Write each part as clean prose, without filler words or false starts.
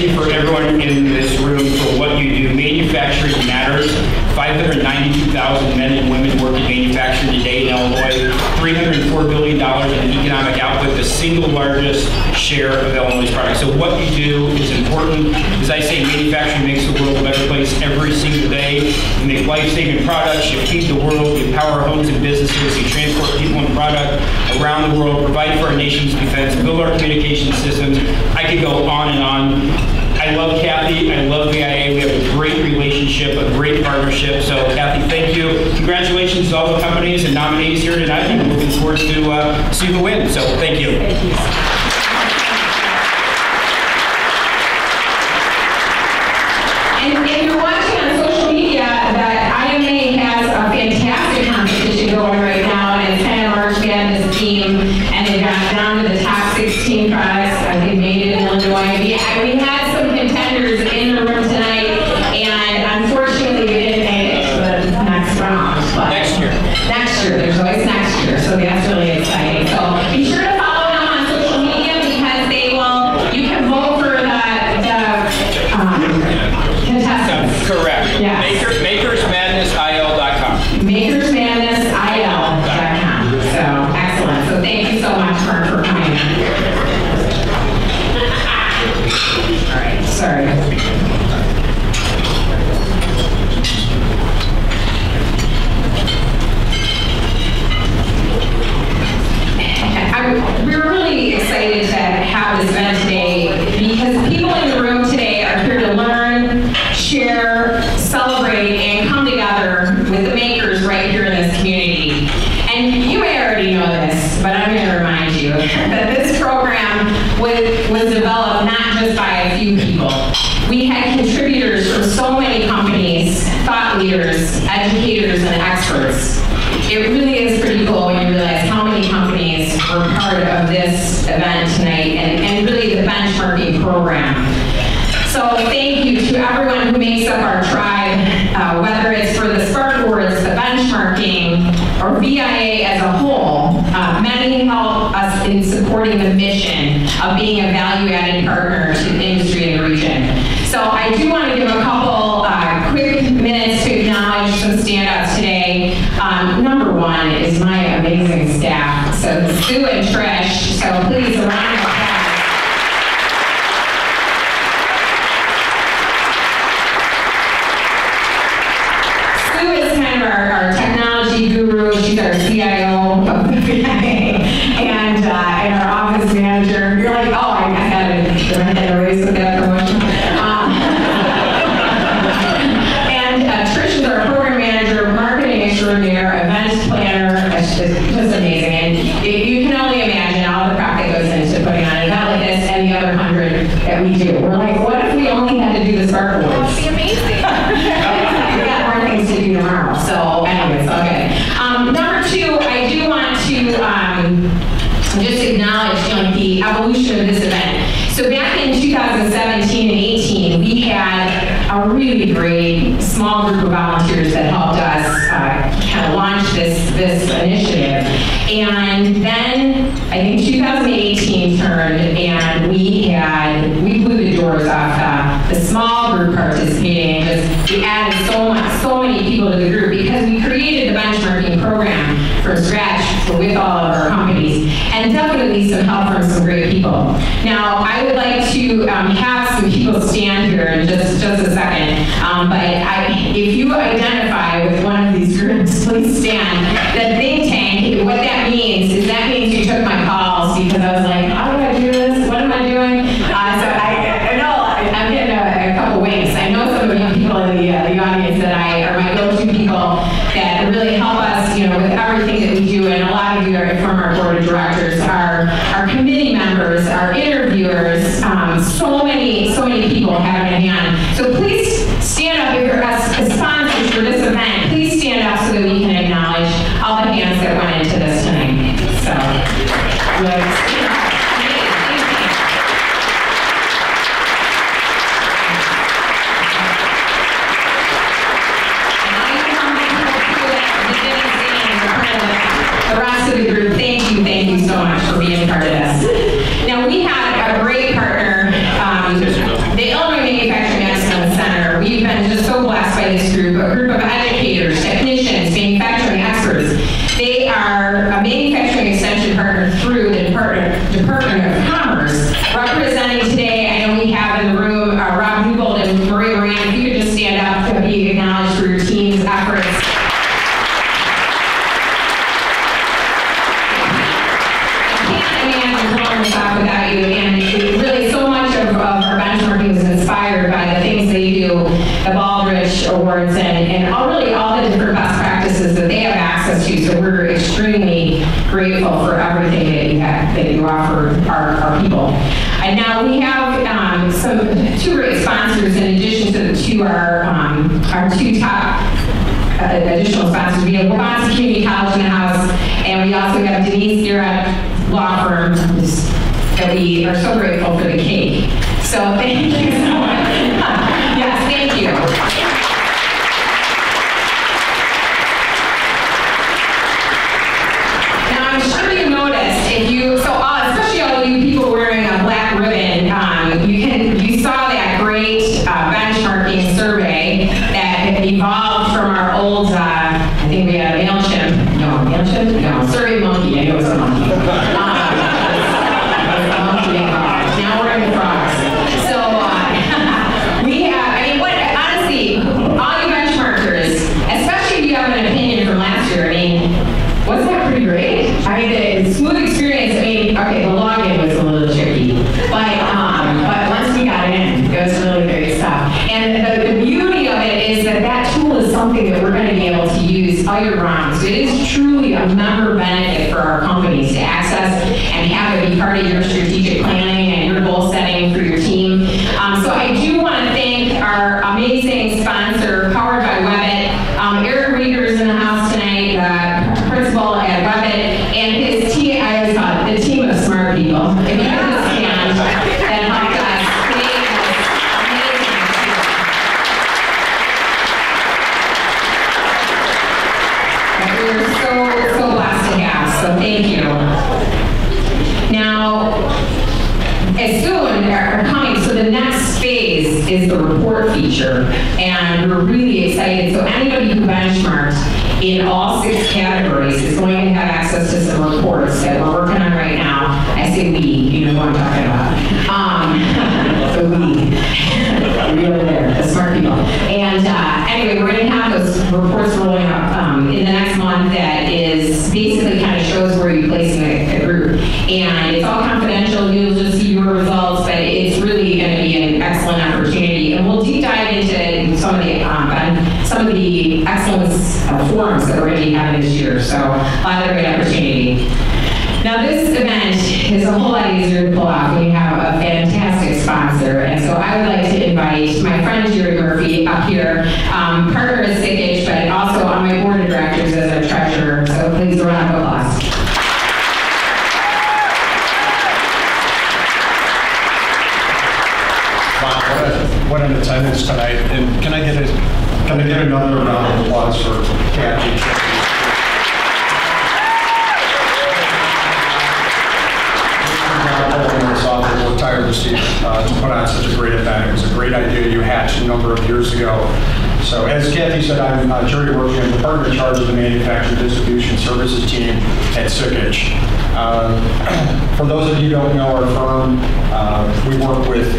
you for everyone in this room for what you do. Manufacturing matters. 592,000 men and women work in manufacturing today in Illinois. $304 billion in economic output, the single largest share of Illinois products. So what you do is important. As I say, manufacturing makes the world a better place every single day. You make life-saving products, you feed the world, you power homes and businesses, you transport people and product around the world, provide for our nation's defense, build our communication systems. I could go on and on. I love Kathy, I love VIA, we have a great relationship, a great partnership. So Kathy, thank you. Congratulations to all the companies and nominees here tonight. I'm looking forward to see who wins. So thank you. Thank you. And if you're watching on social media, that IMA has a fantastic competition going right now, and it's kind of March Madness theme, and they got down to the top 16 products. They made it in Illinois. We had some contenders in the room tonight, and unfortunately we didn't make it to the next round. But next year. Next year. There's always next year, so that's really exciting. So be sure to follow them on social media because they will. You can vote for the contestants. Correct. Yes. Makersmadnessil.com. Makersmadnessil.com. So excellent. So thank you so much for coming. All right. Sorry. We're really excited to have this event today because people in the room today are here to learn, share, celebrate, and come together with the makers right here in this community. And you may already know this, but I'm going to remind you that this program was developed not just by a few people. We had contributors from so many companies, thought leaders, educators, and experts. It really is pretty cool when you realize how many companies were part of this event tonight and really the benchmarking program. So thank you to everyone who makes up our tribe, whether it's for the Spark Awards, the benchmarking, or VIA as a whole. Many help us in supporting the mission of being a value-added partner to the industry in the region. So I do want to give a couple quick minutes to acknowledge some stand-ups today. Number one is my amazing staff. So Sue and Trish, so please a round of applause. Sue is kind of our technology guru. She's our CIO of the VIA and our office manager. You're like, oh, I had a raise with that promotion. And Trish is our program manager, marketing extraordinaire, events planner. It's just amazing. And you can only imagine all the prep that goes into putting on an event like this and the other 100 that we do. We're like, what if we only had to do the Spark Awards? That would be amazing. We got more things to do tomorrow. So anyways, okay. Number two, I do want to just acknowledge the evolution of this event. So back in 2017 and 18, we had a really great small group of volunteers that helped us kind of launch this initiative. And then I think 2018 turned and we blew the doors off the small group participating. We added so many people to the group because we created the benchmarking program from scratch with all of our companies, and definitely some help from some great people. Now, I would like to have some people stand here in just a second, but if you identify with one of these groups, please stand. The think tank, what that means is that means you took my calls because I was like, how do I do this? What am I doing? So I know I'm getting a couple winks. I know some of you people in the audience that are my go-to people that really help us, with everything that we do, and a lot of you are from our board of directors, our committee members, our interviewers, so many people having a hand. So please stand up if you're sponsors for this event. Please stand up so that we can acknowledge all the hands that went into this tonight. So, the rest of the group, thank you so much for being part of this. Now we have a great partner. The group, a group of educators, technicians, manufacturing experts. They are a manufacturing extension partner through the Department of Commerce. Representing today, I know we have in the room Rob Newbold and Maria Moran. If you could just stand up to be acknowledged for your team's efforts. Without you, and really so much of our benchmarking is inspired by the things they do, the Baldrige Awards, and really all the different best practices that they have access to. So we're extremely grateful for everything that you offer our people. And now we have two great sponsors in addition to our two top additional sponsors. We have Waubonsie Community College in the house, and we also have Denise Gira Law Firm, that we are so grateful for the cake. So thank you so much. Yes, thank you. Now I'm sure you noticed, especially all you people wearing a black ribbon, you saw that great benchmarking survey that evolved from our old, I think we had MailChimp. No, Survey Monkey. I know it was a monkey. Now we're in the frogs. So we have, honestly, all you benchmarkers, especially if you have an opinion from last year, wasn't that pretty great? The smooth experience, okay, the login was a little tricky, but once we got in, it was really great stuff. And the beauty of it is that tool is something that we're going to be able to use all year round. So it is truly a member benefit for our companies to access and have it be part of your strategic planning and your goal setting for your team. So I do want to thank our amazing sponsor, Powered by Webbit. Eric Rieger is in the house tonight, principal at Webbit, and his team, I always call it the team of smart people. If you can just stand, that helped us create this amazing that we're so blessed to have, so thank you. Now, as soon are coming, so the next phase is the report feature, and we're really excited. So anybody who benchmarked in all 6 categories is going to have access to some reports that we're working on right now. I say we, you know what I'm talking about. So we over there, the smart people. And anyway, we're going to have those reports rolling up in the next month that is basically kind of shows where you place in the group. And it's all confidential. You'll just see your results, but it's really going to be an excellent opportunity. And we'll deep dive into some of the excellence forums that we're going to be having this year. So a lot of great opportunity. Now this event is a whole lot easier to pull off when you have a fantastic sponsor. And so I would like to invite my friend Jerry Murphy up here, partner at Sickage, but also on my board of directors as our treasurer. So please a round of applause. What an attendance tonight, and can I get another round of applause for Kathy? We're tired to see to put on such a great event. It was a great idea you hatched a number of years ago. So as Kathy said, I'm Jerry Murphy. I'm the partner in charge of the manufacturing distribution services team at Sickage. For those of you who don't know our firm, we work with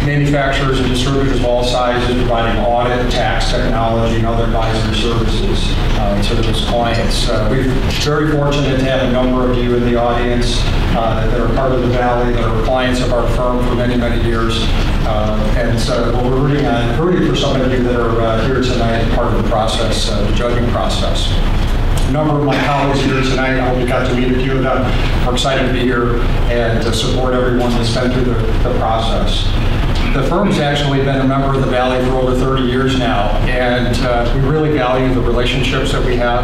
manufacturers and distributors of all sizes, providing audit, tax, technology, and other advisory services to those clients. We're very fortunate to have a number of you in the audience that are part of the Valley, that are clients of our firm for many, many years. And so we're rooting for some of you that are here tonight, part of the process, the judging process. A number of my colleagues here tonight, I hope you got to meet a few of them. We're excited to be here and to support everyone that's been through the process. The firm's actually been a member of the Valley for over 30 years now, and we really value the relationships that we have.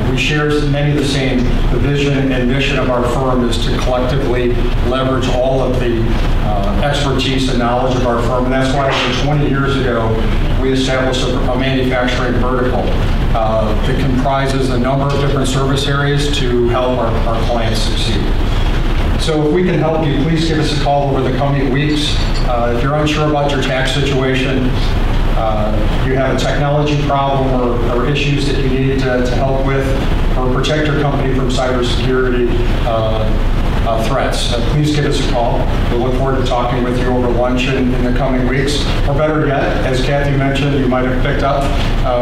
We share many of the same, the vision and mission of our firm is to collectively leverage all of the expertise and knowledge of our firm, and that's why over 20 years ago we established a manufacturing vertical that comprises a number of different service areas to help our clients succeed. So if we can help you, please give us a call over the coming weeks. If you're unsure about your tax situation, you have a technology problem or issues that you need to help with or protect your company from cybersecurity threats, please give us a call. We'll look forward to talking with you over lunch in the coming weeks. Or better yet, as Kathy mentioned, you might have picked up,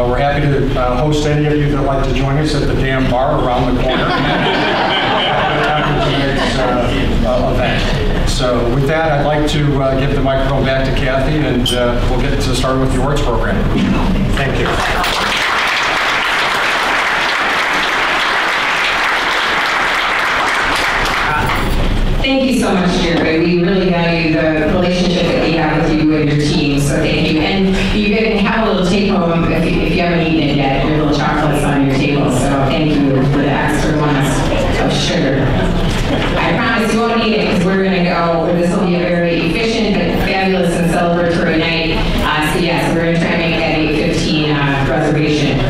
we're happy to host any of you that like to join us at the Dam Bar around the corner after tonight's event. So with that, I'd like to give the microphone back to Kathy, and we'll get to start with the awards program. Thank you. Thank you so much, Jared. We really value the relationship that we have with you and your team, so thank you. And you can have a little take home if you haven't eaten it yet, your little chocolates on your table, so thank you for the extra ones of sugar. I promise you won't eat it because we're going to go, this will be a very efficient but fabulous and celebratory night. So yes, we're going to try and make that 8:15 reservation.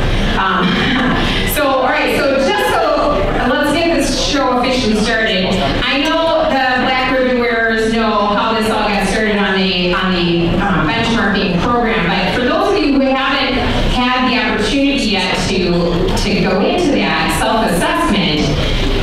So, all right, so just so, let's get this show officially started. I know the Black Ribbon Wearers know how this all got started on the benchmarking program, but for those of you who haven't had the opportunity yet to go into that self-assessment,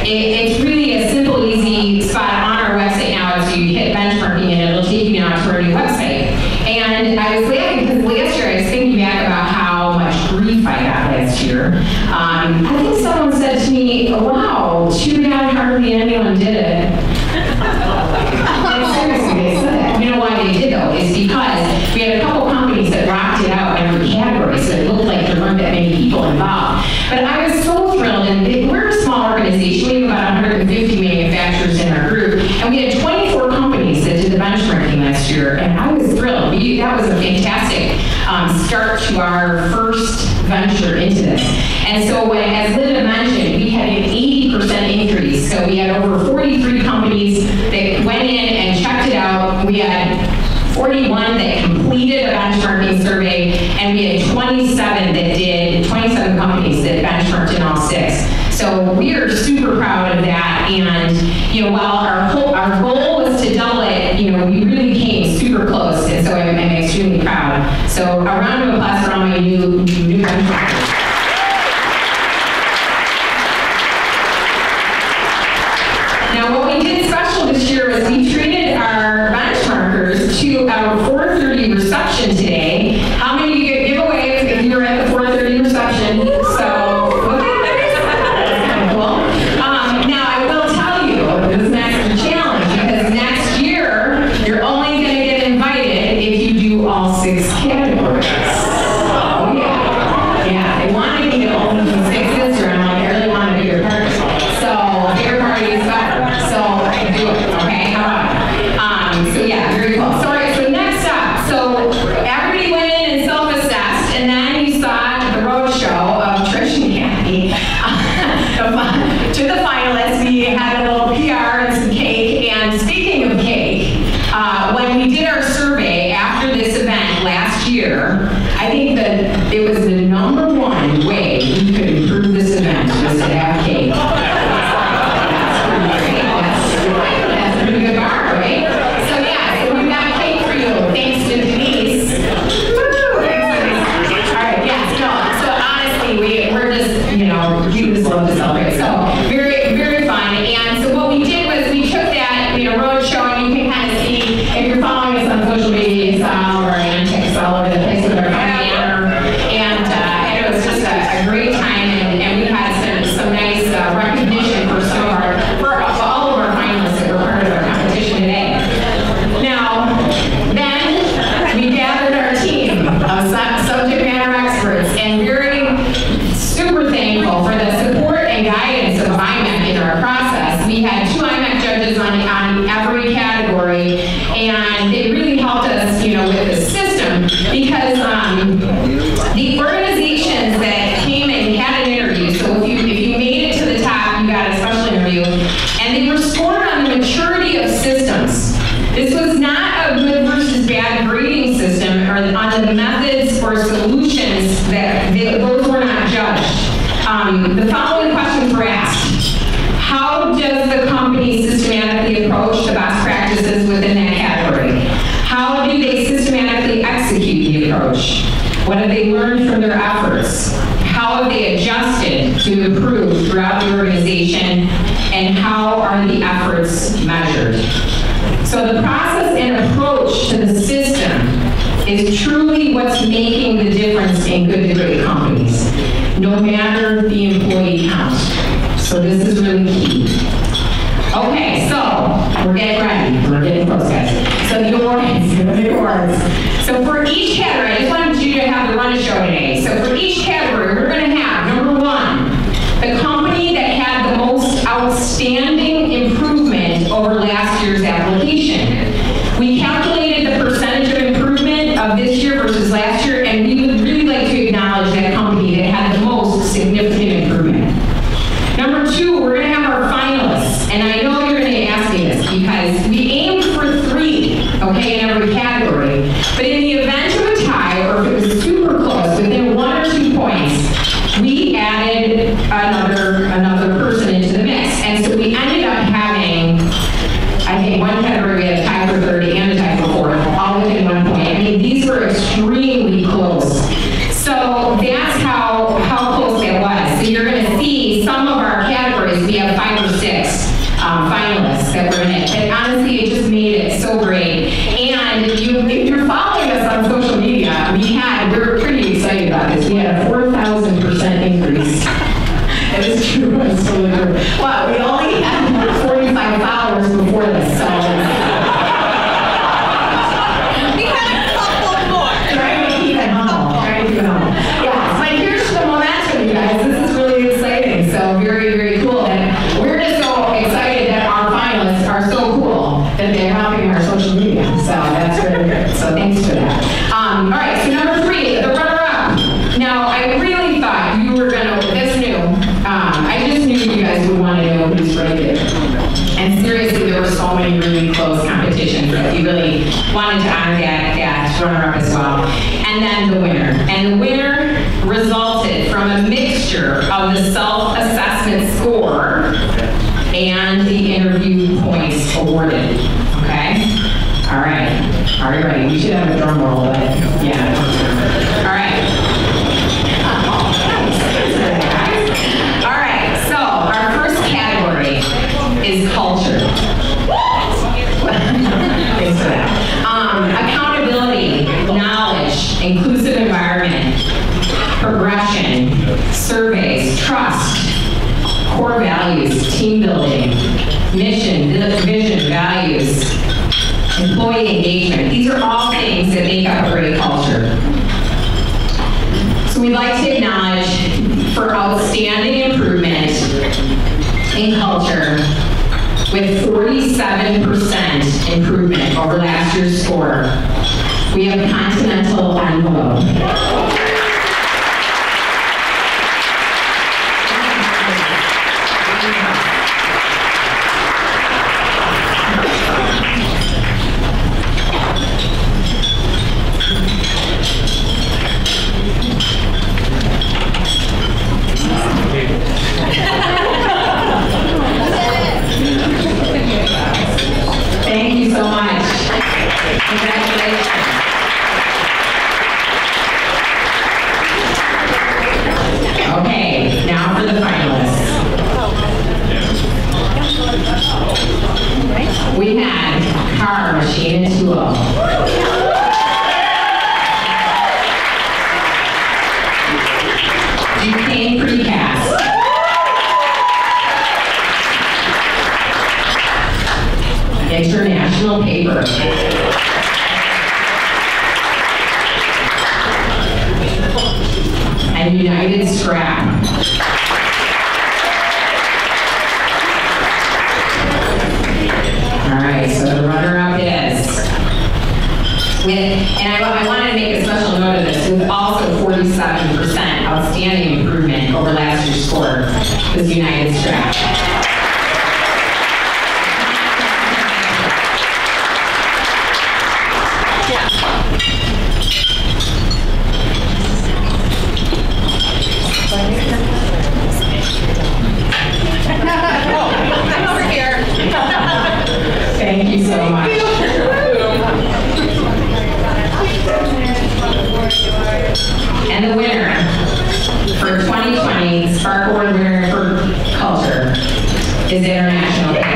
it's really a simple, easy spot on our website now as you hit benchmarking and it'll take you now to our new website. And I was laughing because last year I was thinking back about how much grief I got last year. I think someone said to me, wow, too bad hardly anyone did it. And seriously, they said that. You know why they did though? Is because we had a couple companies that rocked it out in every category, so it looked like there weren't that many people involved. But I was so thrilled, and we're a small organization. We have about 150 manufacturers in our group, and we had 24 companies that did the benchmarking last year, and I was thrilled. That was a fantastic start to our first venture into this. And so as Linda mentioned, we had an 80% increase. So we had over 43 companies that went in and checked it out. We had 41 that completed a benchmarking survey, and we had 27 companies that benchmarked in all 6. So we are super proud of that. And while our goal was to double it, we really came super close. And so I'm extremely proud. So a round of applause for all my new benchmarkers. Now, what we did special this year was we treated our benchmarkers to our 4:30 reception today. How many of you get giveaways if you were at the 4:30 reception? So, that's kind of cool. Now, I will tell you, this is an extra challenge because next year, you're only going to get invited if you do all 6 categories. Oh, yeah. Yeah, they wanted me to only do 6 this year. I'm like, I really want a bigger party. So, bigger party is better. So, do it, okay? How about it? So, yeah, very cool. So, all right, so next up. So, everybody went in and self-assessed, and then you saw the road show of Trish and Kathy. To the finalists, we had a little PR and some cake. And speaking of cake, when we did our survey after this event last year, I think that it was the #1 way we could improve this event was to have cake. That's pretty great. That's a pretty good bar, right? So yeah, so we've got cake for you, thanks to Denise. Woo! All right, yes, no. So honestly, we're just, we just love to celebrate. So very, very fun. And so what we did was we took that, road show, and you can kind of see if you're following us on social media, you saw our antics all over the place with our banner. And it was just a great time, and we had some nice recognition for all of our finalists that were part of our competition today. Now, then we gathered our team of subject matter experts, and very super thankful for the support and guidance of IMEC in our process. We had 2 IMEC judges on every category, and they really helped us, with the system, because the organizations that came and had an interview, so if you made it to the top, you got a special interview, and they were scored on the maturity of systems. This was not a good versus bad grading system, or on the methods or solutions those were not judged. The following questions were asked. How does the company systematically approach the best practices within that category? How do they systematically did they execute the approach? What have they learned from their efforts? How have they adjusted to improve throughout the organization? And how are the efforts measured? So the process and approach to the system is truly what's making the difference in good to great companies, no matter the employee count. So this is really key. Okay, so we're getting ready. We're getting close, guys. So the awards. So for each category, I just wanted you to have the run of show today. So for each category, we're going to have, number one, the company that had the most outstanding improvement over last year's application. We calculated the percentage of improvement of this year versus last year, and we would really like to acknowledge that company that had the most significant improvement. Number two, we're going to have our finalists, and I know you're going to ask me this because we aimed for 3, okay, in every category, but in the event of a tie or if it was super close, within 1 or 2 points, we added another person into the mix, and so we ended up having, I think, one category we had a tie for 30 and a tie for 4th, all within 1 point. I mean, these were extremely close. So that's how close that was. So you're going to see some of our categories, we have 5 or 6 finalists that were in it. And honestly, it just made it so great. And if you're following us on social media, we were pretty excited about this. We had a 4,000% increase. It is true, it's totally true. Well, we only had 45 followers before this, so. We had a couple more. Trying to keep it humble, Yeah, but here's the momentum, you guys. This is really exciting, so very, very cool. And we're just so excited that our finalists are so cool that they're helping our social media. So that's really good. So thanks for that. All right, so number 3, the runner-up. Now, I really thought you were gonna, this new, I just knew you guys would want to know who's rated. And seriously, there were so many really close competitions that we really wanted to honor that runner-up as well. And then the winner. And the winner resulted from a mixture of the self-assessment score and the interview points awarded. Okay? All right. Are you ready? We should have a drum roll, but yeah. All right. All right, so our first category is culture. Thanks for that. Accountability, knowledge, inclusive environment, progression, surveys, trust, core values, team building, mission, vision, values, employee engagement. These are all things that make up a great culture. So we'd like to acknowledge for outstanding improvement in culture with 47% improvement over last year's score. We have Continental Envelope. Thank you so much. Congratulations. Okay, now for the finalists. We had Car, Machine, and Tool. Duquesne Precast. International Paper. And United Scrap. All right, so the runner-up is, and I wanted to make a special note of this, with also 47% outstanding improvement over last year's score, was United Scrap. I'm over here. Thank you so much. our award winner for culture is International Paper.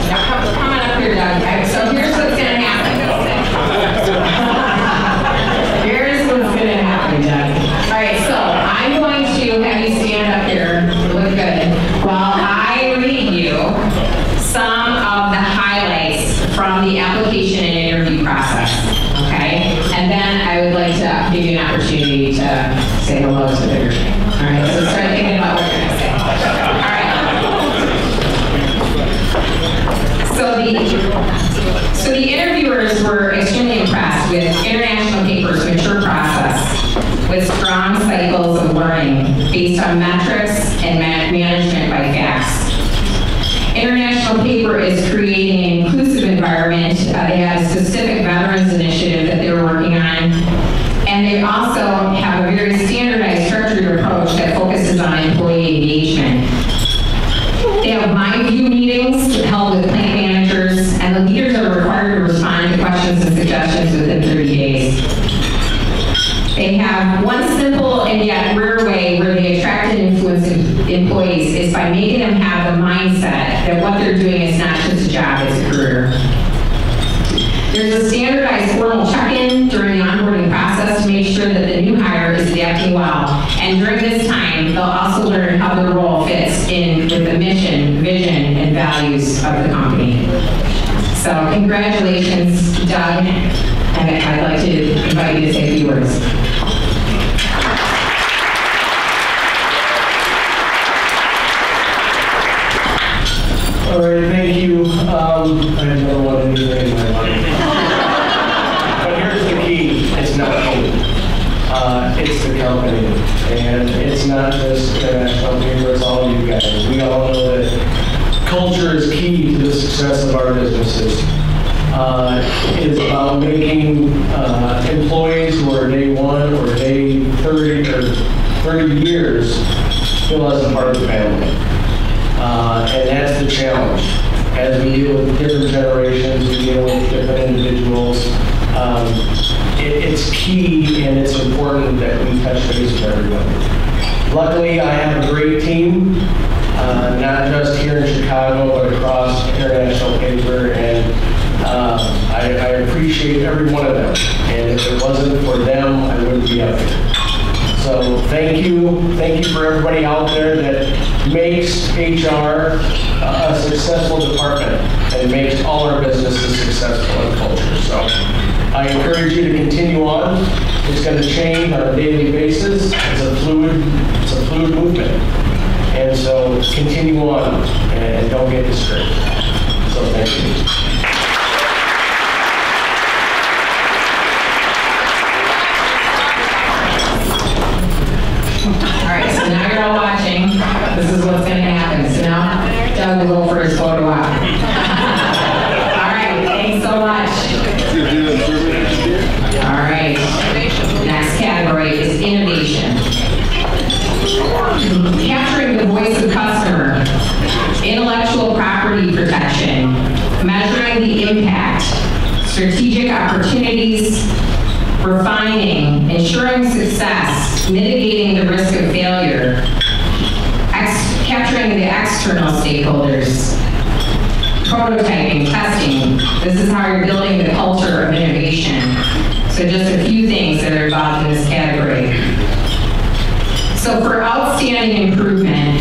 Now come on up here, Doug. So here's what's going to happen. Here's what's going to happen, Doug. All right, so I'm going to have you stand up here, look good, while I read you some of the highlights from the application and interview process, okay? And then I would like to give you an opportunity to say hello to the group. All right, so start thinking about what you're going to say. All right. So the interviewers were extremely impressed with International Paper's mature process with strong cycles of learning based on metrics and management by facts. International Paper is creating an inclusive environment. They have a specific veterans initiative that they're working on. And they also have a very standardized, structured approach that focuses on employee engagement. They have mind view meetings held with plant managers, and the leaders are required to respond to questions and suggestions within 30 days. They have one simple and yet rare way where they attract and influence employees is by making them have the mindset that what they're doing is not just a job, it's a career. There's a standardized formal check-in during the onboarding process to make sure that the new hire is adapting well. And during this time, they'll also learn how their role fits in with the mission, vision, and values of the company. So congratulations, Doug. And I'd like to invite you to say a few words. All right, thank you. I never want anything in my life. But here's the key. It's not me. It's the company. And it's not just International Paper, it's all you guys. We all know that culture is key to the success of our businesses. It is about making employees who are day one or day 30 or 30 years feel as a part of the family. And that's the challenge. As we deal with different generations, we deal with different individuals, it's key and it's important that we touch base with everybody. Luckily, I have a great team, not just here in Chicago, but across International Paper, and I appreciate every one of them. And if it wasn't for them, I wouldn't be up here. So thank you for everybody out there that makes HR a successful department and makes all our businesses successful in culture. So I encourage you to continue on. It's going to change on a daily basis. It's a fluid movement. And so continue on and don't get discouraged. So thank you. All right, so now you're all watching. This is what's going to happen. So now Doug will go for his photo op. All right, thanks so much. All right, next category is innovation. Capturing the voice of customer, intellectual property protection, measuring the impact, strategic opportunities, refining, ensuring success, mitigating the risk of failure, capturing the external stakeholders, prototyping, testing. This is how you're building the culture of innovation. So just a few things that are involved in this category. So for outstanding improvement,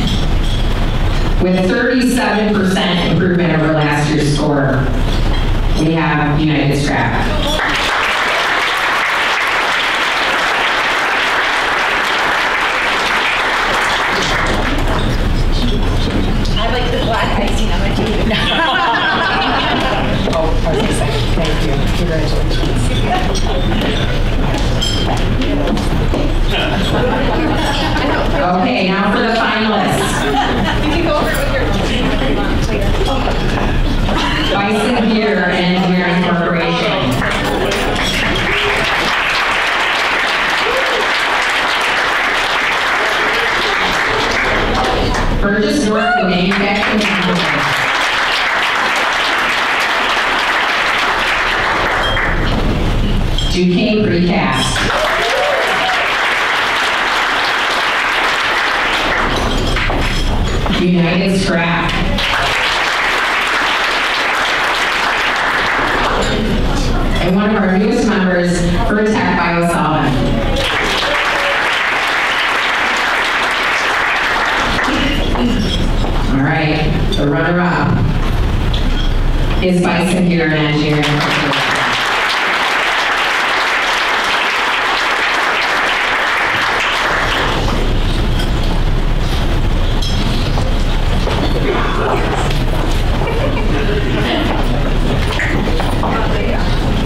with 37% improvement over last year's score, we have United Scrap. Thank you. Congratulations. Okay, now for the finalists. You can go over it with your Bison Gear and Engineering Corporation. Burgess North, the manufacturing company. Duquesne Precast. United Scrap. And one of our newest members, Vertec Biosolvent. All right, the runner-up is Bison Gear and Engineering.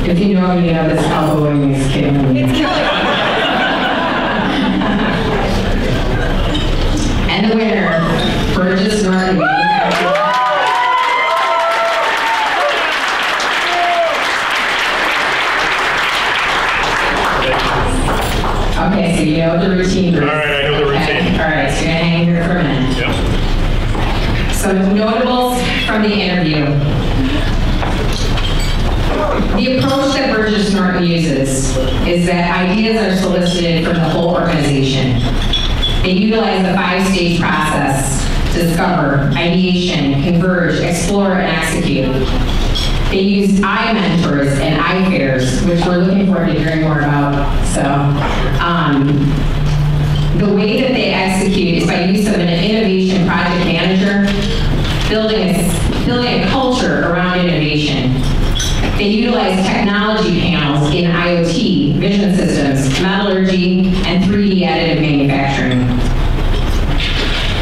If you know me, you know this elbowing is killing me. It's killing me. And the winner, Burgess Norton. Okay, so you know the routine. Bruce. All right, I know the routine. Okay. All right, so you're gonna hang here for a minute. Yep. So notables from the interview. The approach that Burgess Norton uses is that ideas are solicited from the whole organization. They utilize the 5-stage process: discover, ideation, converge, explore, and execute. They use I-mentors and I-fairs, which we're looking forward to hearing more about. So, the way that they execute is by use of an innovation project manager, building a culture around innovation. They utilize technology panels in IoT, vision systems, metallurgy, and 3D additive manufacturing.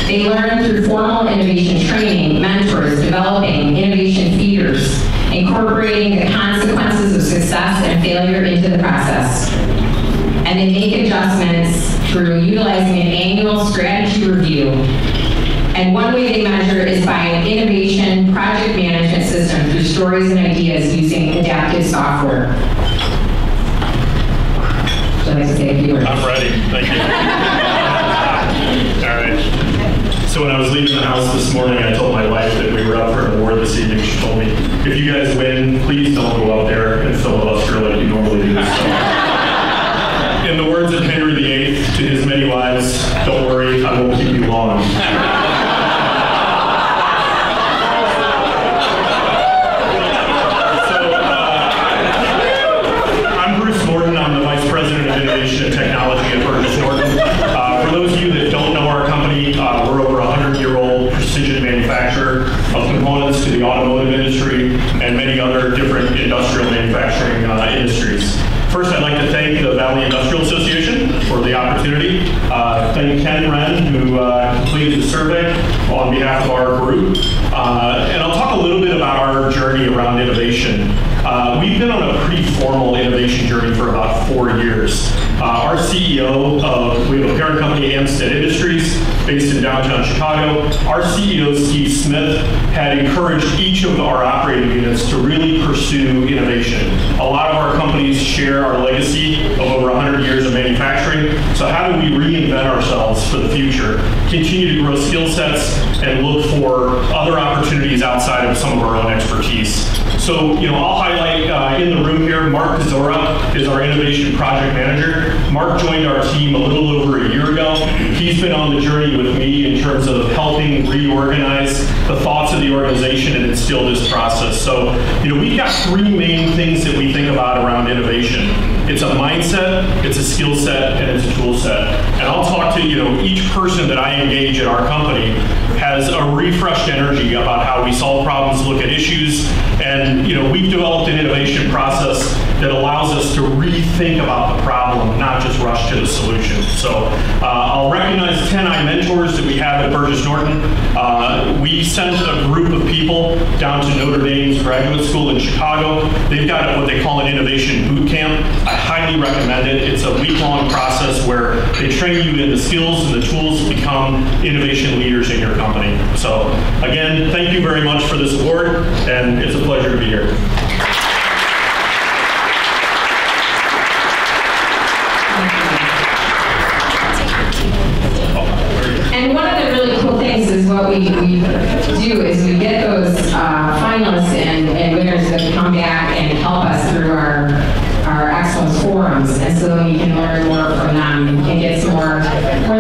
They learn through formal innovation training, mentors, developing innovation feeders, incorporating the consequences of success and failure into the process. And they make adjustments through utilizing an annual strategy review. And one way they measure is by an innovation project management system through stories and ideas using adaptive software. Would you like to say a few words? I'm ready. Thank you. All right. So when I was leaving the house this morning, I told my wife that we were up for an award this evening. She told me, if you guys win, please don't go up there and filibuster like you normally do. So, in the words of Henry VIII to his many wives, don't worry, I won't keep you long. I'm Bruce Norton. I'm the Vice President of Innovation and Technology at Burgess Norton. For those of you that don't know our company, we're over a 100-year-old precision manufacturer of components to the automotive industry and many other different industrial manufacturing industries. First, I'd like to thank the Valley Industrial Association for the opportunity. Thank Ken Wren, who completed the survey on behalf of our group. And I'll talk a little bit about our journey around innovation. We've been on a pretty formal innovation journey for about 4 years. Our CEO we have a parent company, Amstead Industries, based in downtown Chicago. Our CEO, Steve Smith, had encouraged each of our operating units to really pursue innovation. A lot of our companies share our legacy of over 100 years of manufacturing. So how do we reinvent ourselves for the future, continue to grow skill sets, and look for other opportunities outside of some of our own expertise? So, I'll highlight in the room here, Mark Pizzora is our innovation project manager. Mark joined our team a little over a year ago. He's been on the journey with me in terms of helping reorganize the thoughts of the organization and instill this process. So, we've got 3 main things that we think about around innovation. It's a mindset, it's a skill set, and it's a tool set. And I'll talk to, each person that I engage at our company has a refreshed energy about how we solve problems, look at issues, and we've developed an innovation process that allows us to rethink about the problem, not just rush to the solution. So I'll recognize 10 I-mentors that we have at Burgess Norton. We sent a group of people down to Notre Dame's graduate school in Chicago. They've got what they call an innovation boot camp. I highly recommend it. It's a week-long process where they train you in the skills and the tools to become innovation leaders in your company. So again, thank you very much for this award, and it's a pleasure to be here. And one of the really cool things is what we do is we get those finalists and winners that come back and help us through our excellence forums, and so you can learn more from them and get some more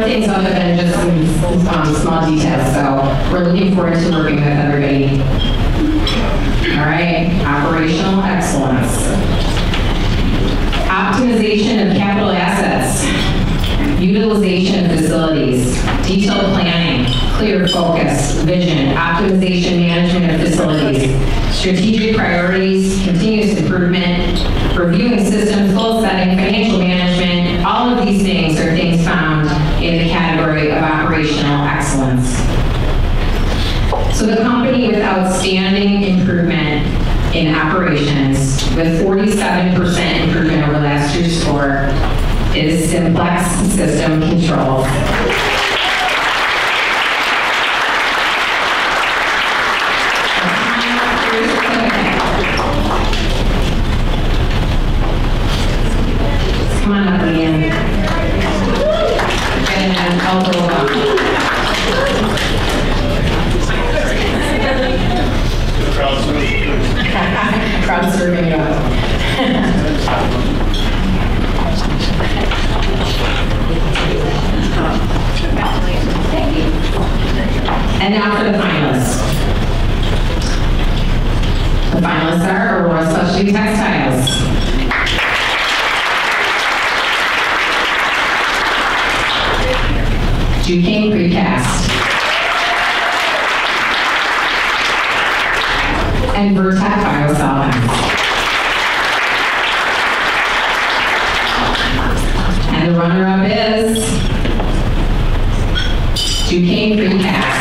things other than just some small details. So we're looking forward to working with everybody. All right, operational excellence. Optimization of capital assets. Utilization of facilities. Detailed planning. Clear focus. Vision. Optimization management of facilities. Strategic priorities. Continuous improvement. Reviewing systems. Goal setting. Financial management. All of these things are things found in the category of operational excellence. So the company with outstanding improvement in operations, with 47% improvement over last year's score, is Simplex System Controls. Come on up, Leanne. And then elbow up. Crowd serving you up. And now for the finalists. The finalists are Aurora Specialty Textiles, Duquesne Precast, and Vertec Biosolvents. And the runner-up is Duquesne Precast.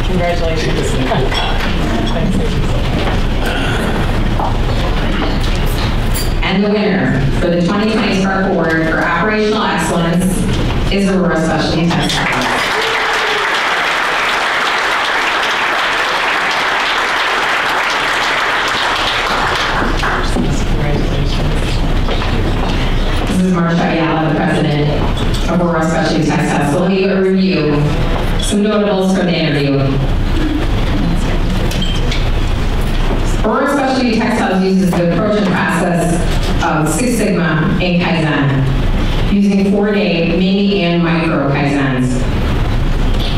Congratulations. And the winner for the 2020 Spark Award for Operational Excellence is Aurora Specialty Textiles. This is Marcia Ayala, the president of Aurora Specialty Textiles. So let me review some notables from the interview. Aurora Specialty Textiles uses the approach and process of Six Sigma and Kaizen, using 4-day mini and micro Kaizens.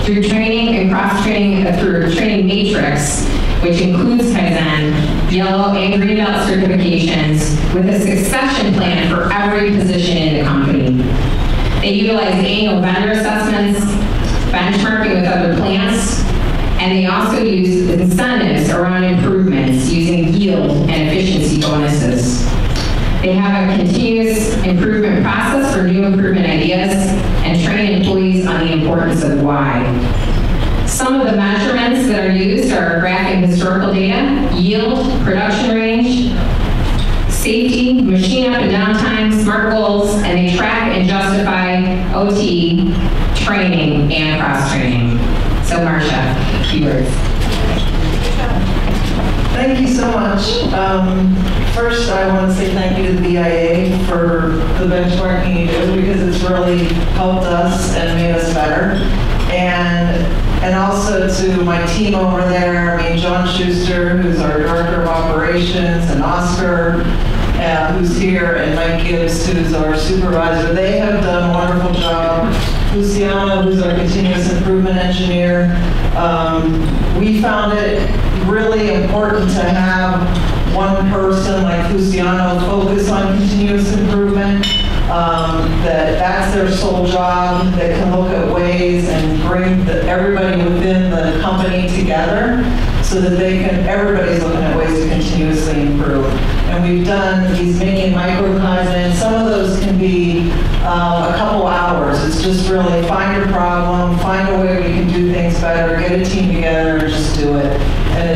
Through training and cross-training through a training matrix, which includes Kaizen, yellow and green belt certifications, with a succession plan for every position in the company. They utilize annual vendor assessments, benchmarking with other plants, and they also use incentives around improvements using yield and efficiency bonuses. They have a continuous improvement process for new improvement ideas and train employees on the importance of why. Some of the measurements that are used are graphing historical data, yield, production range, safety, machine up and downtime, SMART goals, and they track and justify OT, training, and cross-training. So Marcia, few words. Thank you so much. First, I want to say thank you to the BIA for the benchmarking you do, because it's really helped us and made us better. And also to my team over there, John Schuster, who's our Director of Operations, and Oscar, who's here, and Mike Gibbs, who's our supervisor. They have done a wonderful job. Luciano, who's our continuous improvement engineer. We found it really important to have one person like Luciano focus on continuous improvement. That's their sole job, that can look at ways and bring everybody within the company together so that everybody's looking at ways to continuously improve. And we've done these mini and micro Kaizens. Some of those can be a couple hours. It's just really find a problem, find a way we can do things better, get a team together and just do it. And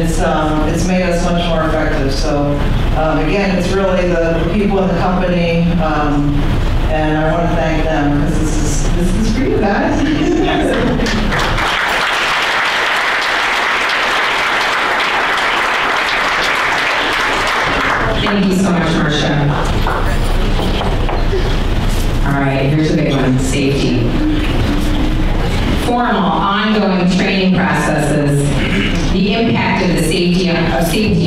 it's made us much more effective. So again, it's really the people in the company, and I want to thank them because this is for you guys. Thank you so much, Marcia. All right, here's a big one, safety. formal, ongoing training processes, the impact of the safety on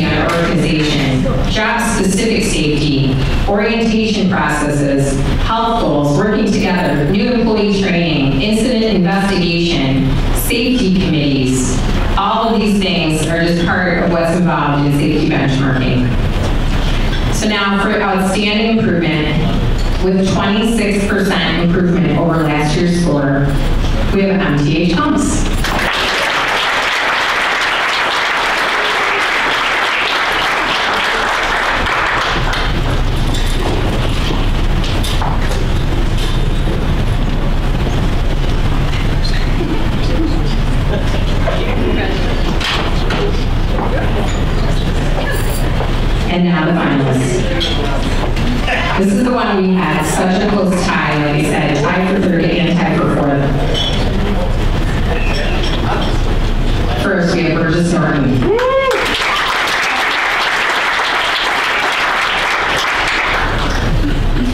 our organization, job-specific safety, orientation processes, health goals, working together, new employee training, incident investigation, safety committees. All of these things are just part of what's involved in safety benchmarking. So now for outstanding improvement, with 26% improvement over last year's score, we have MTH Humps. And now the finalists. This is the one we had such a close tie, like I said, tie for third and tie for fourth. First, we have Burgess Norton.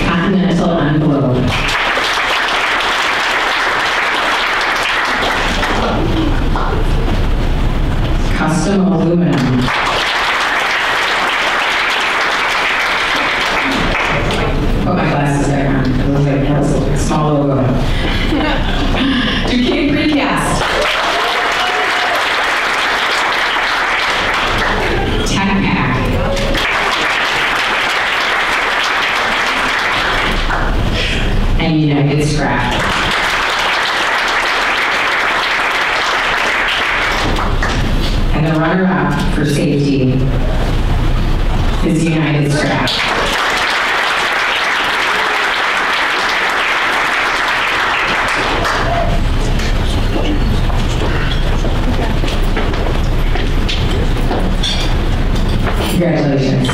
Continental Envelope. Custom Aluminum. Put my glasses back on. It looks like that was a small logo. Duquesne Precast. Tech Pack. And United Scrap. And the runner-up for safety is United Scrap. Congratulations.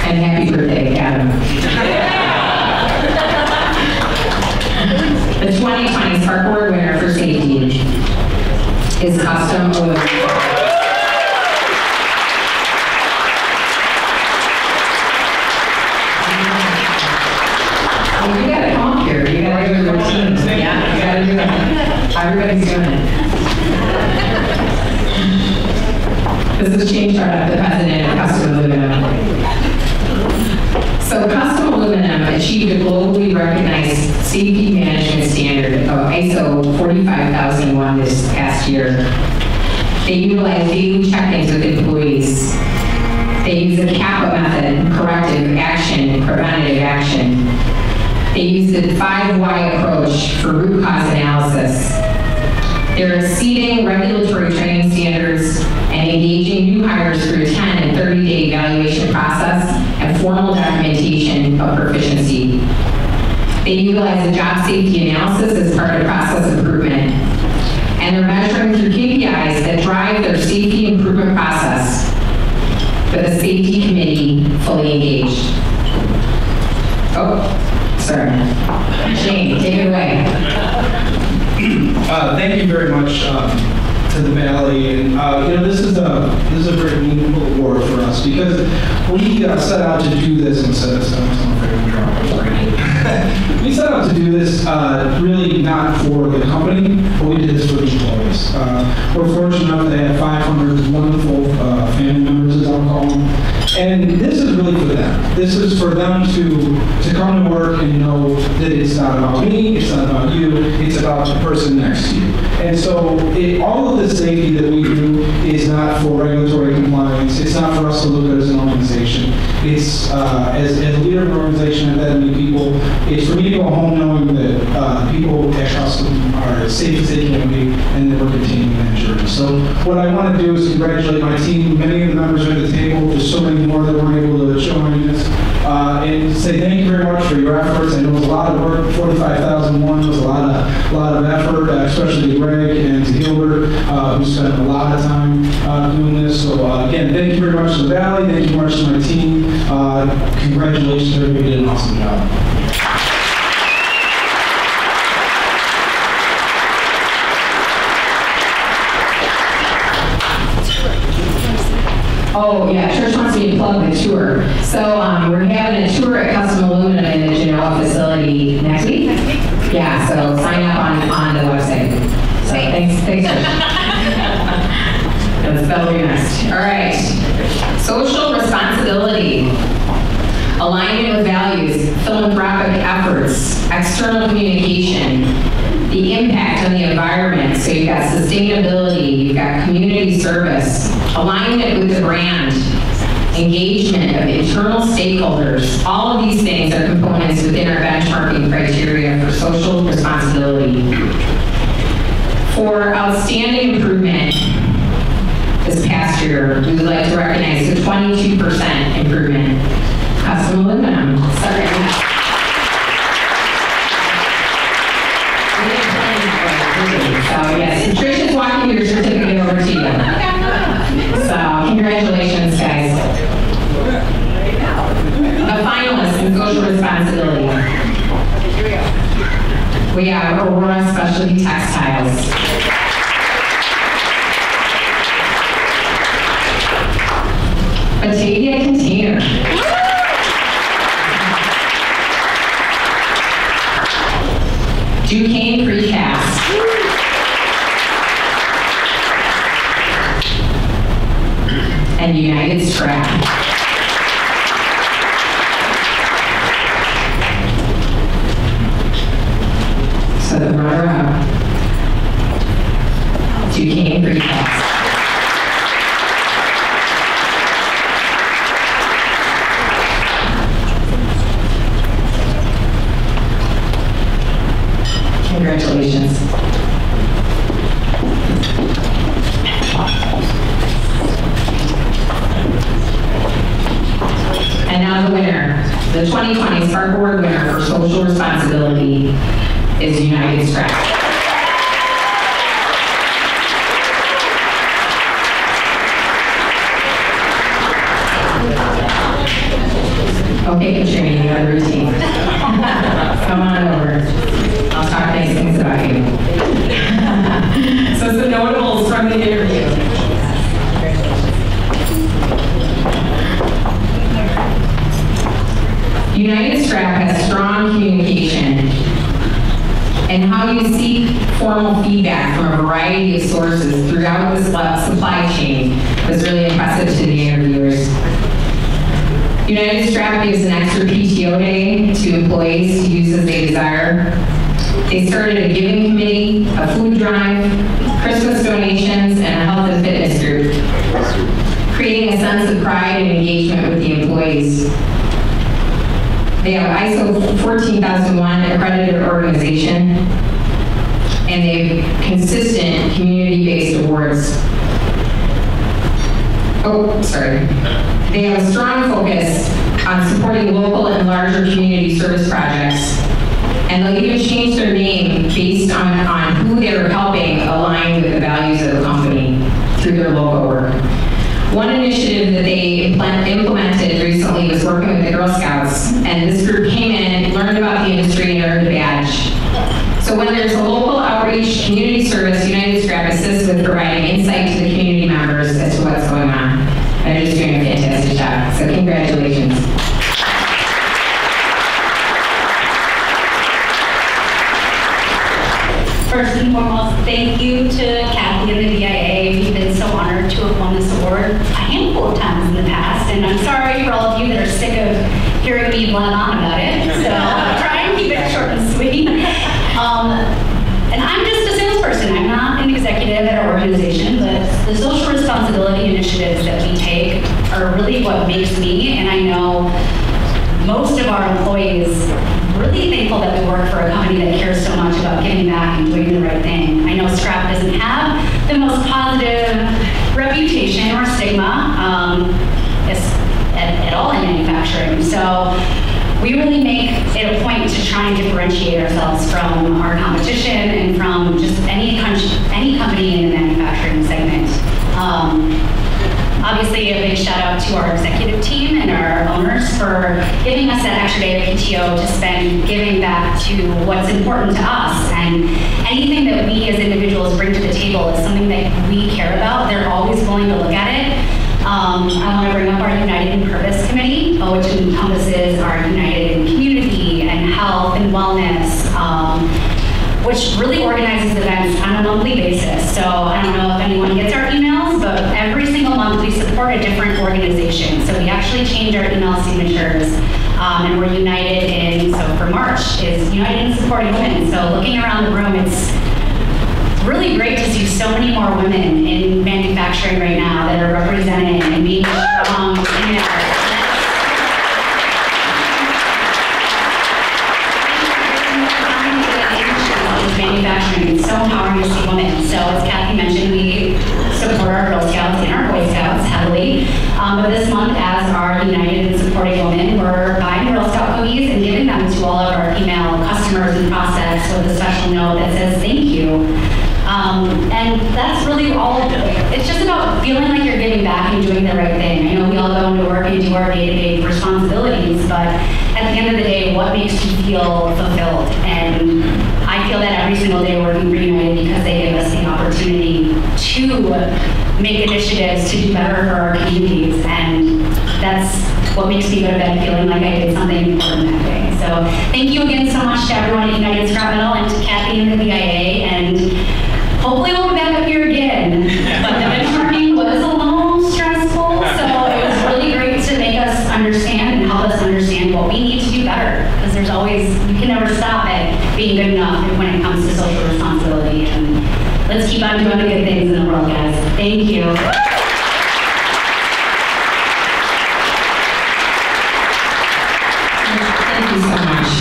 And happy birthday, Adam. The 2020 Spark Award winner for safety is Custom Aluminum. You gotta come up here. You gotta do the routine. Yeah, you gotta do it. Everybody's doing it. This is Shane Sharp, the president of Custom Aluminum. So Custom Aluminum achieved a globally recognized safety management standard of ISO 45001 this past year. They utilize daily check-ins with employees. They use the CAPA method, corrective action, preventative action. They use the 5Y approach for root cause analysis. They're exceeding regulatory training standards and engaging new hires through a 10 and 30-day evaluation process and formal documentation of proficiency. They utilize a job safety analysis as part of process improvement. And they're measuring through KPIs that drive their safety improvement process with a safety committee fully engaged. Oh. Sorry. Shane, take it away. Thank you very much to the Valley, and this is a very meaningful award for us because we set out to do this instead of we set out to do this really not for the company, but we did this for the employees. We're fortunate enough to have 500 wonderful family members, as I'll call them. And this is really for them. This is for them to come to work and know that it's not about me, it's not about you, it's about the person next to you. And so all of the safety that we do is not for regulatory compliance. It's not for us to look at as an organization. It's as a leader of an organization and that many people, it's for me to go home knowing that people at Custom are as safe as they can be and that we're continuing that journey. So what I want to do is congratulate my team. Many of the members are at the table. There's so many more that weren't able to join us. And say thank you very much for your efforts. I know it was a lot of work. 45,001 was a lot of effort, especially to Greg and to Gilbert, who spent a lot of time doing this. So again, thank you very much to the Valley. Thank you very much to my team. Congratulations, everybody did an awesome job. Oh, yeah, church wants me to plug the tour. So we're having a tour at Custom Aluminum in the Genoa facility next week. Yeah, so sign up on the website. So thanks. That'll be next. All right. Social responsibility. Alignment with values, philanthropic efforts, external communication, the impact on the environment. So you've got sustainability, you've got community service, alignment with the brand, engagement of internal stakeholders. All of these things are components within our benchmarking criteria for social responsibility. For outstanding improvement this past year, we would like to recognize the 22% improvement. Custom Aluminum. Sorry. So yes, Tricia's walking your certificate over to you. So congratulations, guys. The finalists in social responsibility. We have Aurora Specialty Textiles. Batavia Container. Duquesne Precast. And United Scrap. So the runner-up, Duquesne Precast. Congratulations. And now the winner, the 2020 Spark Award winner for social responsibility is United Scrap. Okay, Katrina, you have a routine. Come on over. I'll talk nice things about you. So some notables from the interview. United Scrap has strong communication, and how you seek formal feedback from a variety of sources throughout the supply chain was really impressive to the interviewers. United Scrap gives an extra PTO day to employees to use as they desire. They started a giving committee, a food drive, Christmas donations, and a health and fitness group, creating a sense of pride and engagement with the employees. They have ISO 14001 accredited organization, and they have consistent community-based awards. Oh, sorry. They have a strong focus on supporting local and larger community service projects, and they'll even change their name based on who they're helping align with the values of the company through their logo work. One initiative that they implemented recently was working with the Girl Scouts, and this group came in, learned about the industry, and earned a badge. So when there's a local outreach community service, United Scrap assists with providing insight to the community members as to what's going on. They're just doing a fantastic job, so congratulations. First and foremost, thank you to Kathy and the VIA. We've been so honored to have won this award a handful of times in the past, and I'm sorry for all of you that are sick of hearing me blab on about it, so I'll try and keep it short and sweet. And I'm just a salesperson. I'm not an executive at our organization, but the social responsibility initiatives that we take are really what makes me, and I know most of our employees, really thankful that we work for a company that cares so much about giving back and doing the right thing. I know Scrap doesn't have the most positive reputation or stigma at all in manufacturing. So we really make it a point to try and differentiate ourselves from our competition and from just any company in the manufacturing segment. Obviously, a big shout out to our executive team and our owners for giving us that extra day of PTO to spend giving back to what's important to us. And anything that we as individuals bring to the table is something that we care about. They're always willing to look at it. I which encompasses our United in Community and Health and Wellness, which really organizes events on a monthly basis. So I don't know if anyone gets our emails, but every single month we support a different organization. So we actually change our email signatures, and we're united in, so for March is United in Supporting Women. So looking around the room, it's really great to see so many more women in manufacturing right now that are representing and being strong in there. Manufacturing is so empowering to see women. So as Kathy mentioned, we support our Girl Scouts and our Boy Scouts heavily. But this month, as our United in Supporting Women, we're buying Girl Scout cookies and giving them to all of our female customers and prospects with a special note that says thank you. And that's really all, it's just about feeling like you're giving back and doing the right thing. I know we all go into work and do our day-to-day responsibilities, but at the end of the day, what makes you feel fulfilled? And I feel that every single day working for United because they give us the opportunity to make initiatives to do better for our communities. And that's what makes me go to bed feeling like I did something important that day. So thank you again so much to everyone at United Scrap Metal and to Kathy and the BIA. And hopefully we'll be back up here again. But the benchmarking was a little stressful, so it was really great to make us understand and help us understand what we need to do better. Because there's always, you can never stop at being good enough when it comes to social responsibility. And let's keep on doing the good things in the world, guys. Thank you. Thank you so much.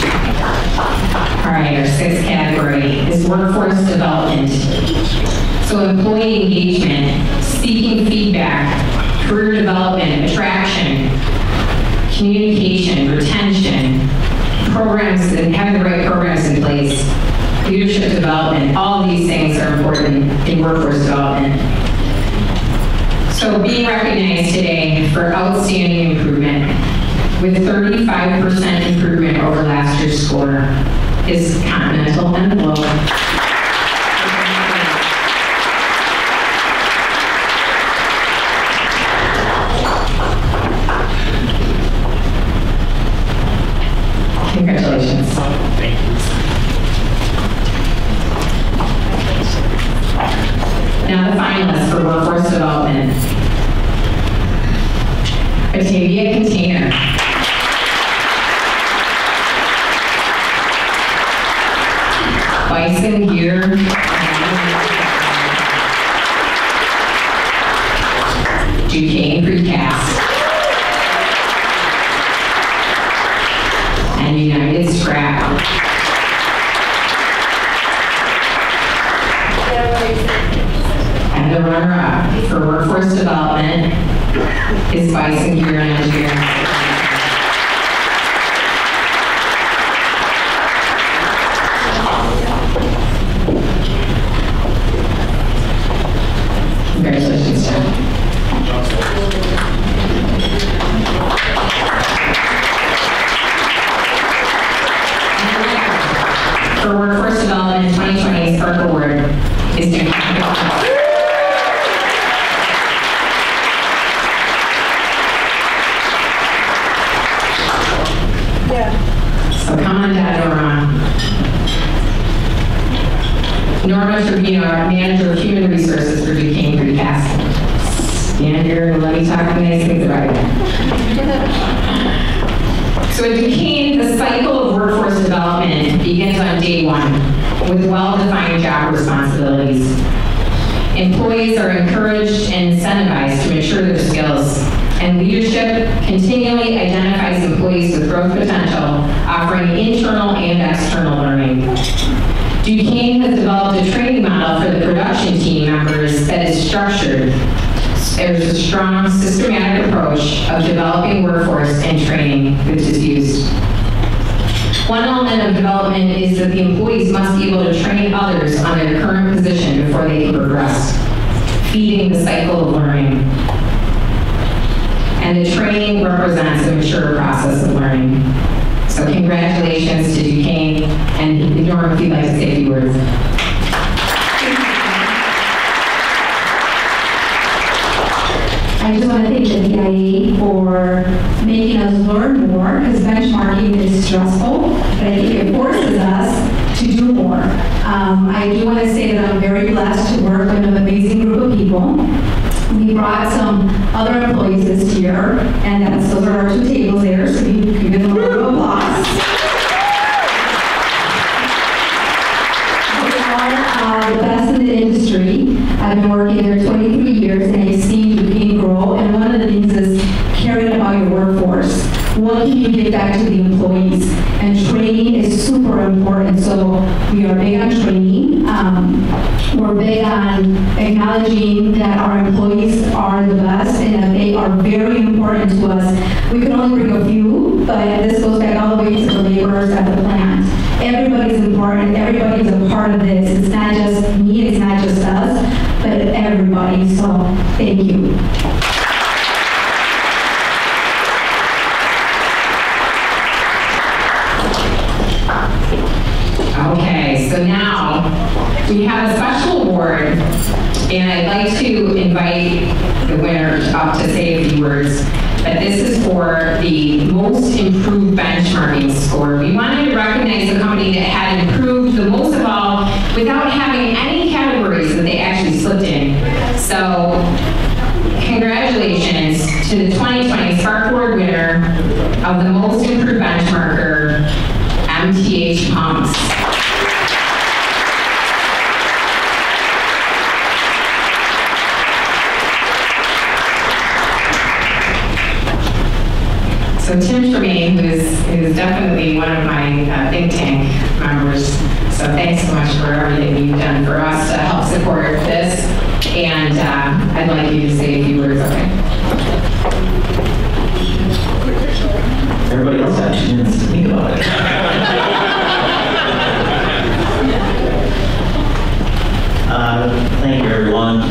All right, our sixth category is workforce development. So employee engagement, seeking feedback, career development, attraction, communication, retention, programs, and having the right programs in place, leadership development, all these things are important in workforce development. So being recognized today for outstanding improvement with 35% improvement over last year's score is Continental and Low. Congratulations. Thank you. Now the finalists for workforce development. Batavia Container. Bison Gear. Duquesne Precast. And United Scrap. And the runner-up for workforce development is Bison Gear and Engineering. Congratulations, John. For workforce development, 2020 Spark Award is to So come on down, Norma Trevino, our Manager of Human Resources for Duquesne Precast. Stand here and let me talk nice things about it. So at Duquesne, the cycle of workforce development begins on day one with well-defined job responsibilities. Employees are encouraged and incentivized to mature their skills, and leadership continually identifies employees with growth potential, offering internal and external learning. Duquesne has developed a training model for the production team members that is structured. There's a strong, systematic approach of developing workforce and training which is used. One element of development is that the employees must be able to train others on their current position before they can progress, feeding the cycle of learning. And the training represents a mature process of learning. So congratulations to Duquesne, and Norma, if you'd like to say a few words. I just want to thank the BIA for making making us learn more, because benchmarking is stressful, but I think it forces us to do more. I do want to say that I'm very blessed to work with an amazing group of people. We brought some other employees this year, and those are our 2 tables there, so you can give them a round of applause. They are the best in the industry. I've been working there 23 years, and I've seen Duquesne grow, and one of the things is caring about your workforce. What can you give back to the employees? And training is super important, so we are big on training. We're big on acknowledging that our employees are the best and that they are very important to us. We can only bring a few, but this goes back all the way to the laborers at the plant. Everybody's important, everybody's a part of this. It's not just me, it's not just us, but everybody, so thank you. Okay, so now we have a special award, and I'd like to invite the winner up to say a few words. But this is for the most improved benchmarking score. We wanted to recognize the company that had improved the most of all without having any categories that they actually slipped in. So congratulations to the 2020 Spark Award winner of the most improved benchmarker, MTH Pumps. So Tim Tremaine, who is definitely one of my think tank members, so thanks so much for everything you've done for us to help support this. And I'd like you to say a few words, okay? Everybody else had 2 minutes to think about it. Thank you, everyone.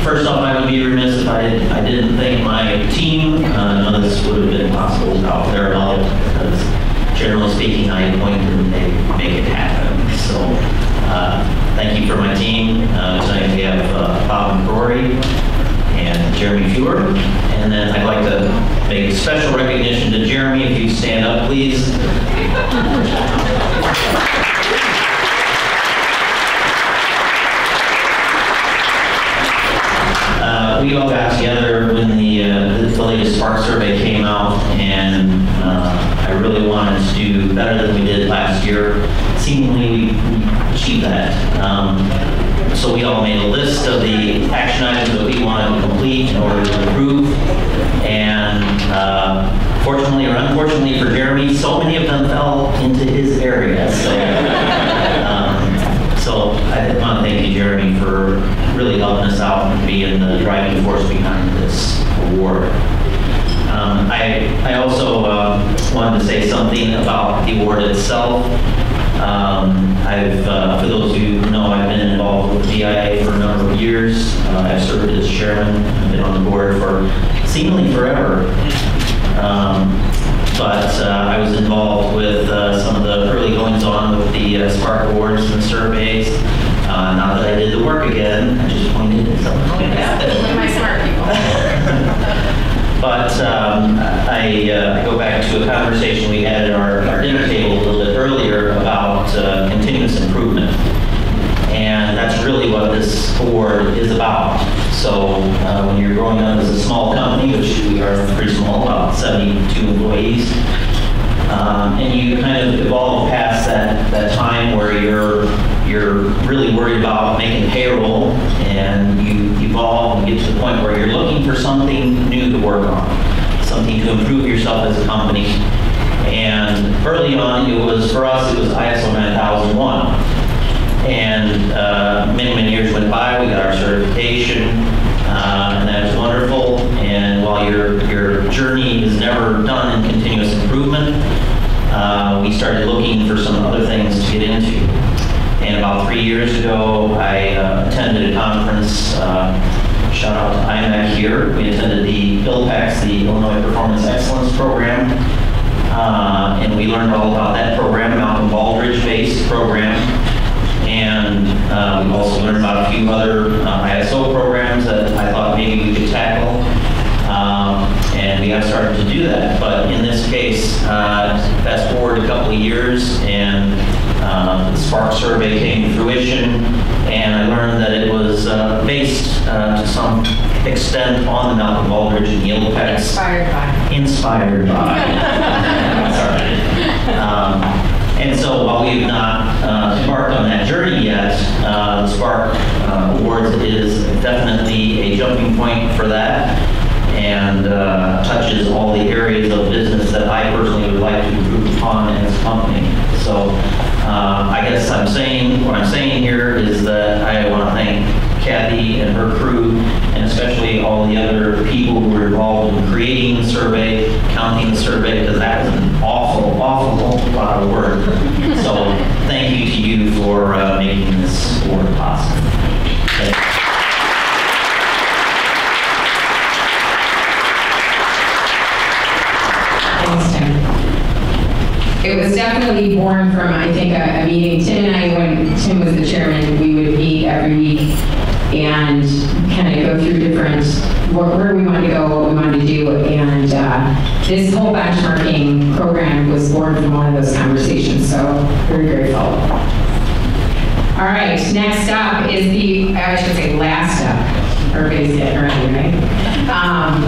First off, I would be remiss if I didn't thank my team. None of this would have been possible without their help, because generally speaking, I appoint them and they make it happen. So thank you for my team. Tonight we have Bob McCrory and Jeremy Fewer. And then I'd like to make special recognition to Jeremy. If you stand up, please. We all got together when the latest Spark survey came out, and I really wanted to do better than we did last year. Seemingly, we achieved that. So we all made a list of the action items that we wanted to complete in order to improve. And fortunately or unfortunately for Jeremy, so many of them fell into his area. So I want to thank you, Jeremy, for really helping us out and being the driving force behind this award. I also wanted to say something about the award itself. For those of you who know, I've been involved with BIA for a number of years. I've served as chairman. I've been on the board for seemingly forever. But I was involved with some of the early goings-on with the Spark Awards and surveys. Now that I did the work again, I just pointed at something like that. My smart people. But I go back to a conversation we had at our dinner table a little bit earlier about continuous improvement. And that's really what this award is about. So when you're growing up as a small company, which we are pretty small, about 72 employees, and you kind of evolve past that time where you're really worried about making payroll, and you evolve and get to the point where you're looking for something new to work on, something to improve yourself as a company. And early on, for us, it was ISO 9001. And many years went by, we got our certification, and that was wonderful. And while your journey is never done in continuous improvement, we started looking for some other things to get into. And about 3 years ago, I attended a conference, shout out to IMAC here. We attended the ILPEX, the Illinois Performance Excellence Program, and we learned all about that program, Malcolm Baldridge-based program. And we also learned about a few other ISO programs that I thought maybe we could tackle. And we have started to do that. But in this case, fast forward a couple of years, and the Spark survey came to fruition, and I learned that it was based to some extent on the Malcolm Baldrige and Yale Pex. Inspired by. Sorry. And so while we have not embarked on that journey yet, the Spark Awards is definitely a jumping point for that, and touches all the areas of business that I personally would like to improve upon in this company. So I guess what I'm saying here is that I want to thank Kathy and her crew, and especially all the other people who were involved in creating the survey, counting the survey, because that was an awful lot of work. So thank you to you for making this award possible. Thank you. Thanks, Tim. It was definitely born from, I think, a meeting. Tim and I, when Tim was the chairman, we would meet every week and kind of go through different, where we wanted to go, what we wanted to do, and this whole benchmarking program was born from one of those conversations, so very grateful. All right, next up is I should say last up, everybody's getting ready, right?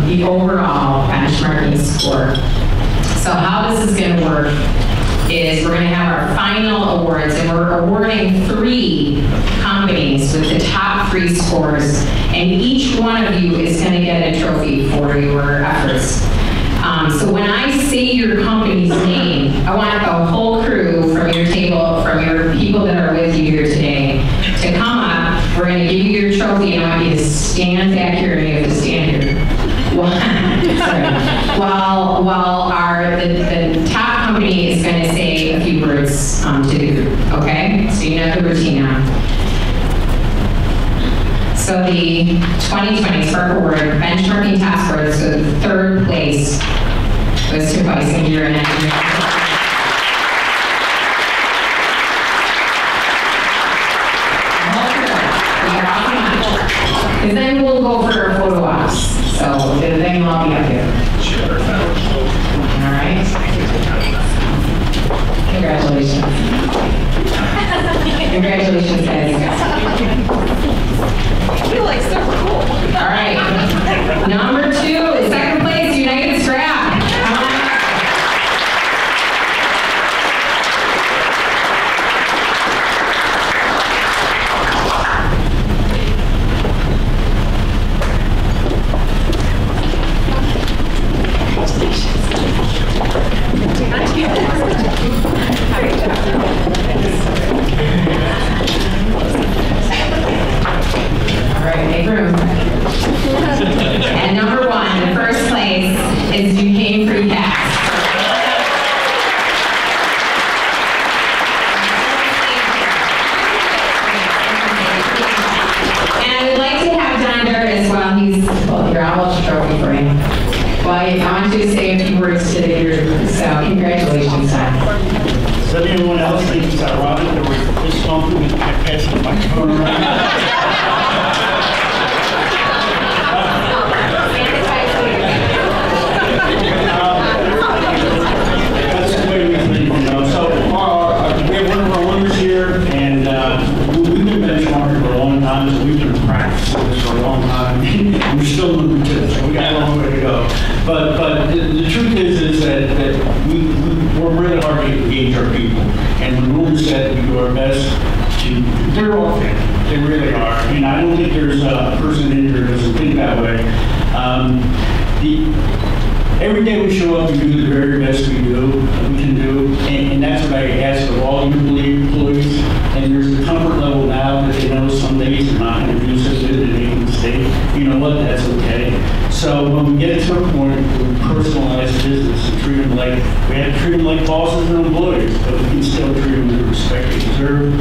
The overall benchmarking score. So how this is going to work is we're going to have our final awards, and we're awarding 3 companies with the top 3 scores, and each one of you is going to get a trophy for your efforts. So when I say your company's name, I want the whole crew from your table, from your people that are with you here today, to come up. We're going to give you your trophy, and I want you to stand back here, and you have to stand here. While the top company is going to say a few words to the group, okay? So you know the routine now. So the 2020 Spark Award Benchmarking Task Force, so the 3rd place was to Bison Year and and then we'll go for photo ops. So then we'll all be up here. Sure. All right. Congratulations. Congratulations, guys. I feel like so cool. All right. Number 2 is 2nd place, United Scrap. And number 1, the 1st place is Duquesne Free Pass. And I'd like to have Don Dart as well. Here, I'll hold the trophy for him. Well, I want you to say a few words to the group. So, congratulations, Don. Does anyone else think it's ironic that we're this confident and passing the microphone around? That's the way we think, you know. So we have one of our winners here, and we've been benchmarking for a long time, so we've been practicing this for a long time. We're still moving to it, so we got a long way to go. But the truth is that we're really hard to engage our people. And when Norman said we do our best they're all family. They really are. And I don't think there's a person in here that doesn't think that way. Every day we show up, we do the very best we can do, and that's what I ask of all your employees. And there's a comfort level now that they know some days they're not going to do so good and make a mistake. You know what? That's okay. So when we get to a point where we personalize business and treat them like, we have to treat them like bosses and employees, but we can still treat them with the respect they deserve.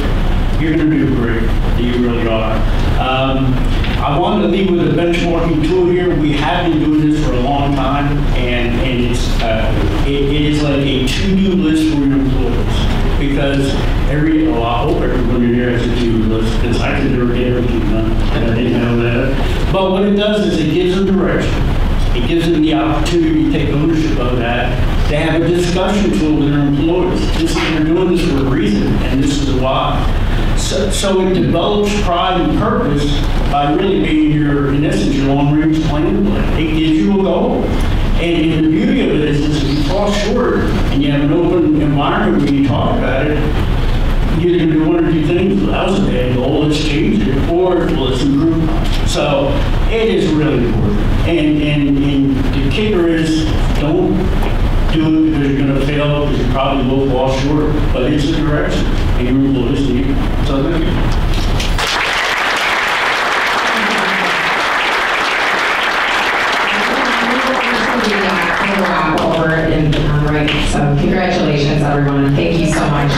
You're going to do great. You really are. I wanted to leave with a benchmarking tool here. We have been doing this for a long time, and it is like a to-do list for your employees. Because I hope everyone in here has a to-do list, because I can never get everything done. I didn't know that. But what it does is it gives them direction. It gives them the opportunity to take ownership of that, to have a discussion tool with their employees. They're doing this for a reason, and this is why. So it develops pride and purpose by really being your, in essence, your long-range plan. It gives you a goal. And the beauty of it is if you fall short and you have an open environment where you talk about it, you're going to do one or two things. Well, that was a bad goal, let's change it, or let's improve it. So it is really important. And the kicker is don't do it because you're going to fail, because you probably will fall short, but it's the direction, and your employees need it. So thank you. Over and right. So congratulations, everyone. Thank you so much.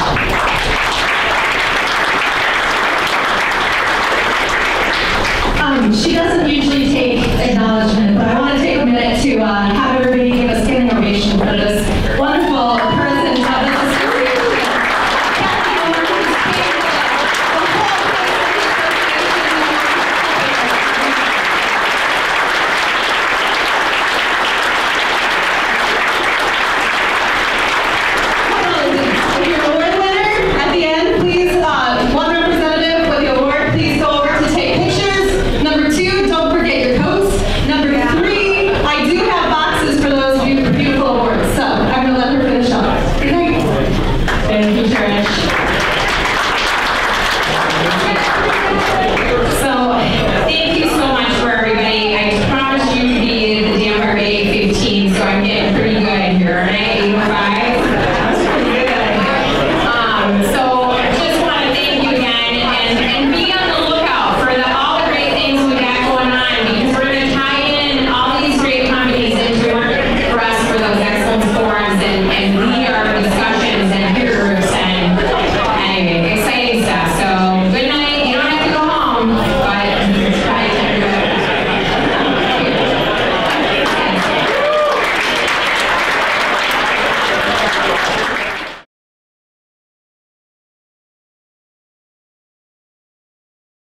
She doesn't usually